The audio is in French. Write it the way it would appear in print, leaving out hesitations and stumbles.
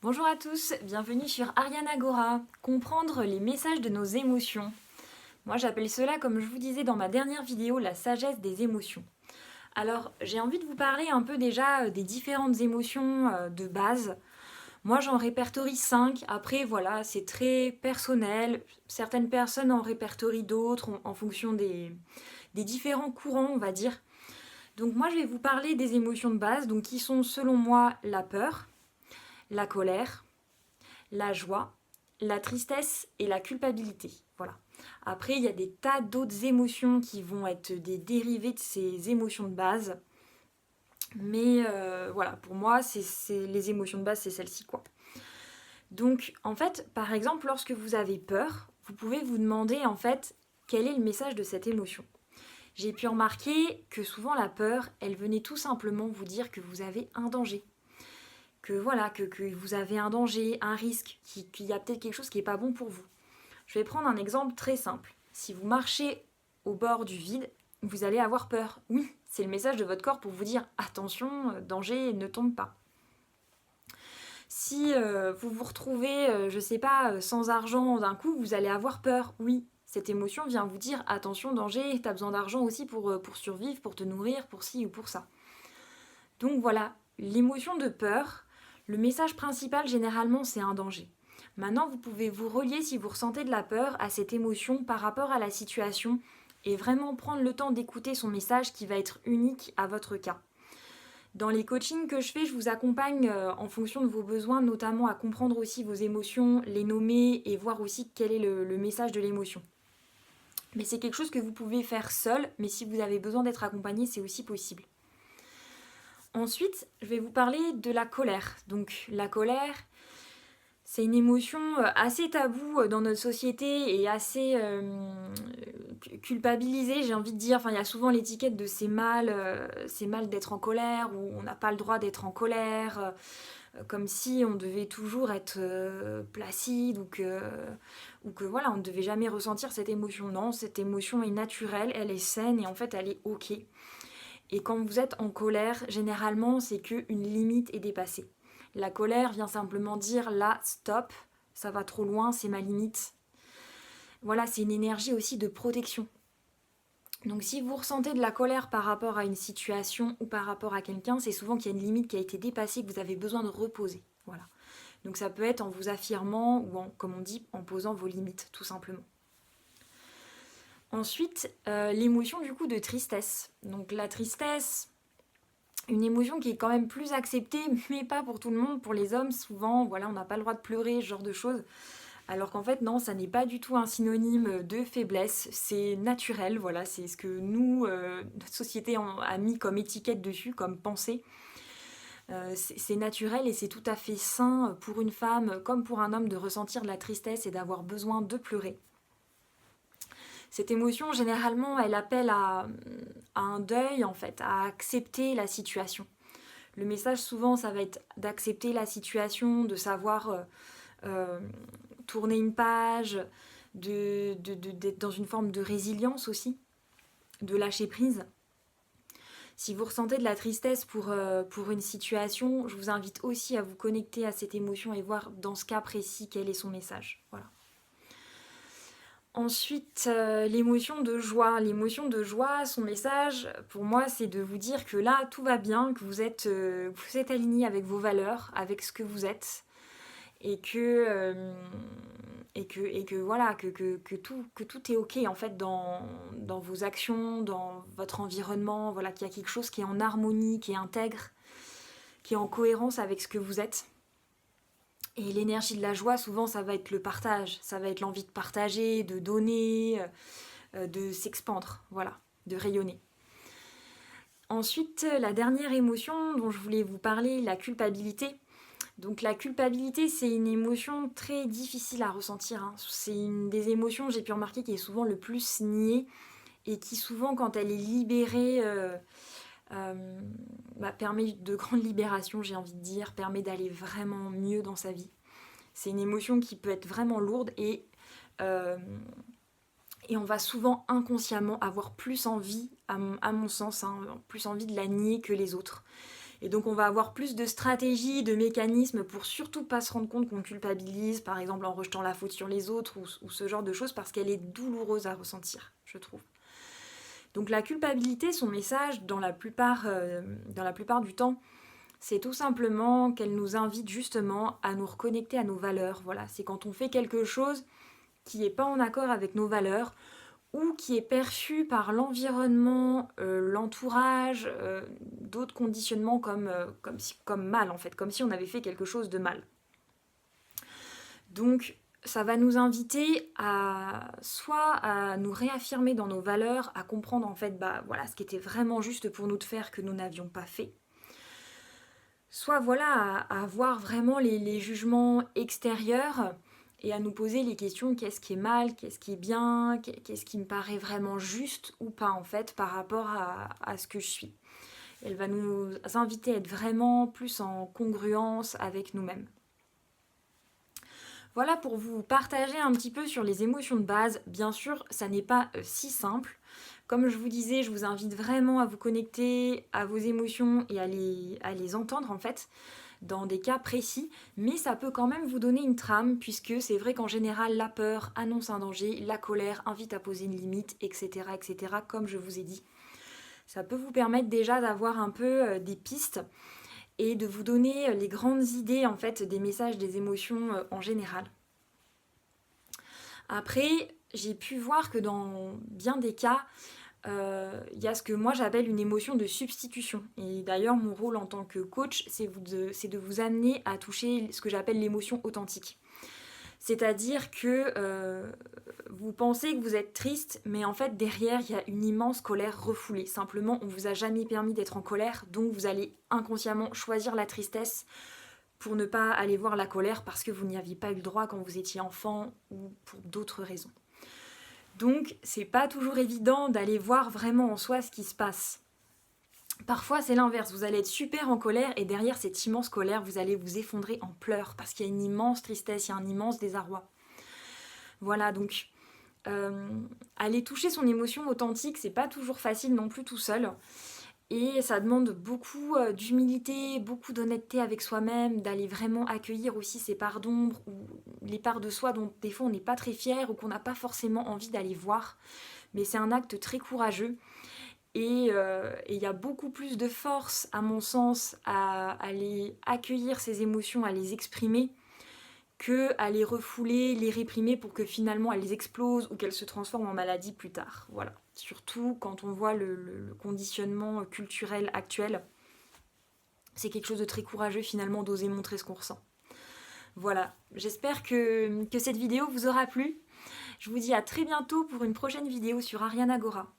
Bonjour à tous, bienvenue sur Ariane Agora, comprendre les messages de nos émotions. Moi j'appelle cela, comme je vous disais dans ma dernière vidéo, la sagesse des émotions. Alors j'ai envie de vous parler un peu déjà des différentes émotions de base. Moi j'en répertorie 5, après voilà, c'est très personnel. Certaines personnes en répertorient d'autres en fonction des différents courants, on va dire. Donc moi je vais vous parler des émotions de base, donc qui sont selon moi la peur, la colère, la joie, la tristesse et la culpabilité. Voilà. Après, il y a des tas d'autres émotions qui vont être des dérivés de ces émotions de base. Mais voilà, pour moi, c'est les émotions de base, c'est celles-ci, quoi. Donc, en fait, par exemple, lorsque vous avez peur, vous pouvez vous demander, en fait, quel est le message de cette émotion. J'ai pu remarquer que souvent la peur, elle venait tout simplement vous dire que vous avez un danger, que voilà, que vous avez un danger, un risque, qu'il y a peut-être quelque chose qui n'est pas bon pour vous. Je vais prendre un exemple très simple. Si vous marchez au bord du vide, vous allez avoir peur. Oui, c'est le message de votre corps pour vous dire attention, danger, ne tombe pas. Si vous vous retrouvez, je sais pas, sans argent d'un coup, vous allez avoir peur. Oui, cette émotion vient vous dire attention, danger, t'as besoin d'argent aussi pour survivre, pour te nourrir, pour ci ou pour ça. Donc voilà, l'émotion de peur, le message principal généralement c'est un danger. Maintenant, vous pouvez vous relier si vous ressentez de la peur à cette émotion par rapport à la situation et vraiment prendre le temps d'écouter son message qui va être unique à votre cas. Dans les coachings que je fais, je vous accompagne en fonction de vos besoins, notamment à comprendre aussi vos émotions, les nommer et voir aussi quel est le message de l'émotion. Mais c'est quelque chose que vous pouvez faire seul, mais si vous avez besoin d'être accompagné, c'est aussi possible. Ensuite, je vais vous parler de la colère. Donc la colère, c'est une émotion assez taboue dans notre société et assez culpabilisée, j'ai envie de dire. Enfin, il y a souvent l'étiquette de c'est mal d'être en colère ou on n'a pas le droit d'être en colère, comme si on devait toujours être placide ou que voilà, on ne devait jamais ressentir cette émotion. Non, cette émotion est naturelle, elle est saine et en fait elle est ok. Et quand vous êtes en colère, généralement, c'est qu'une limite est dépassée. La colère vient simplement dire là, stop, ça va trop loin, c'est ma limite. Voilà, c'est une énergie aussi de protection. Donc si vous ressentez de la colère par rapport à une situation ou par rapport à quelqu'un, c'est souvent qu'il y a une limite qui a été dépassée, que vous avez besoin de reposer. Voilà. Donc ça peut être en vous affirmant ou comme on dit, en posant vos limites, tout simplement. Ensuite, l'émotion du coup de tristesse. Donc la tristesse, une émotion qui est quand même plus acceptée, mais pas pour tout le monde. Pour les hommes, souvent, voilà, on n'a pas le droit de pleurer, ce genre de choses. Alors qu'en fait, non, ça n'est pas du tout un synonyme de faiblesse. C'est naturel, voilà, c'est ce que nous, notre société a mis comme étiquette dessus, comme pensée. C'est naturel et c'est tout à fait sain pour une femme comme pour un homme de ressentir de la tristesse et d'avoir besoin de pleurer. Cette émotion, généralement, elle appelle à un deuil, en fait, à accepter la situation. Le message, souvent, ça va être d'accepter la situation, de savoir euh, tourner une page, d'être dans une forme de résilience aussi, de lâcher prise. Si vous ressentez de la tristesse pour une situation, je vous invite aussi à vous connecter à cette émotion et voir dans ce cas précis quel est son message. Voilà. Ensuite, l'émotion de joie. L'émotion de joie, son message, pour moi, c'est de vous dire que là, tout va bien, que vous êtes aligné avec vos valeurs, avec ce que vous êtes, et que voilà, que tout est ok en fait dans vos actions, dans votre environnement, voilà, qu'il y a quelque chose qui est en harmonie, qui est intègre, qui est en cohérence avec ce que vous êtes. Et l'énergie de la joie, souvent, ça va être le partage, ça va être l'envie de partager, de donner, de s'expandre, voilà, de rayonner. Ensuite, la dernière émotion dont je voulais vous parler, la culpabilité. Donc la culpabilité, c'est une émotion très difficile à ressentir, hein. C'est une des émotions, j'ai pu remarquer, qui est souvent le plus niée et qui souvent, quand elle est libérée, permet de grandes libérations, j'ai envie de dire, permet d'aller vraiment mieux dans sa vie. C'est une émotion qui peut être vraiment lourde euh, et on va souvent inconsciemment avoir plus envie, à mon sens, hein, plus envie de la nier que les autres. Et donc on va avoir plus de stratégies, de mécanismes pour surtout pas se rendre compte qu'on culpabilise, par exemple en rejetant la faute sur les autres ou ce genre de choses, parce qu'elle est douloureuse à ressentir, je trouve. Donc la culpabilité, son message, dans la plupart du temps, c'est tout simplement qu'elle nous invite justement à nous reconnecter à nos valeurs. Voilà, c'est quand on fait quelque chose qui n'est pas en accord avec nos valeurs ou qui est perçu par l'environnement, l'entourage, d'autres conditionnements comme mal en fait, comme si on avait fait quelque chose de mal. Donc ça va nous inviter soit à nous réaffirmer dans nos valeurs, à comprendre en fait voilà, ce qui était vraiment juste pour nous de faire que nous n'avions pas fait, soit voilà, à voir vraiment les jugements extérieurs et à nous poser les questions: qu'est-ce qui est mal, qu'est-ce qui est bien, qu'est-ce qui me paraît vraiment juste ou pas en fait par rapport à ce que je suis. Elle va nous inviter à être vraiment plus en congruence avec nous-mêmes. Voilà pour vous partager un petit peu sur les émotions de base. Bien sûr, ça n'est pas si simple. Comme je vous disais, je vous invite vraiment à vous connecter à vos émotions et à les entendre en fait dans des cas précis, mais ça peut quand même vous donner une trame, puisque c'est vrai qu'en général la peur annonce un danger, la colère invite à poser une limite, etc. etc. comme je vous ai dit. Ça peut vous permettre déjà d'avoir un peu des pistes et de vous donner les grandes idées en fait des messages des émotions en général. Après, j'ai pu voir que dans bien des cas, y a ce que moi j'appelle une émotion de substitution. Et d'ailleurs, mon rôle en tant que coach, c'est de vous amener à toucher ce que j'appelle l'émotion authentique. C'est-à-dire que vous pensez que vous êtes triste, mais en fait derrière il y a une immense colère refoulée. Simplement, on vous a jamais permis d'être en colère, donc vous allez inconsciemment choisir la tristesse pour ne pas aller voir la colère parce que vous n'y aviez pas eu le droit quand vous étiez enfant ou pour d'autres raisons. Donc c'est pas toujours évident d'aller voir vraiment en soi ce qui se passe. Parfois c'est l'inverse, vous allez être super en colère et derrière cette immense colère vous allez vous effondrer en pleurs parce qu'il y a une immense tristesse, il y a un immense désarroi. Voilà, donc aller toucher son émotion authentique, c'est pas toujours facile non plus tout seul. Et ça demande beaucoup d'humilité, beaucoup d'honnêteté avec soi-même, d'aller vraiment accueillir aussi ses parts d'ombre ou les parts de soi dont des fois on n'est pas très fier ou qu'on n'a pas forcément envie d'aller voir. Mais c'est un acte très courageux et il y a beaucoup plus de force, à mon sens, à aller accueillir ses émotions, à les exprimer, que à les refouler, les réprimer pour que finalement elles explosent ou qu'elles se transforment en maladie plus tard. Voilà. Surtout quand on voit le conditionnement culturel actuel, c'est quelque chose de très courageux finalement d'oser montrer ce qu'on ressent. Voilà, j'espère que cette vidéo vous aura plu. Je vous dis à très bientôt pour une prochaine vidéo sur Ariane Agora.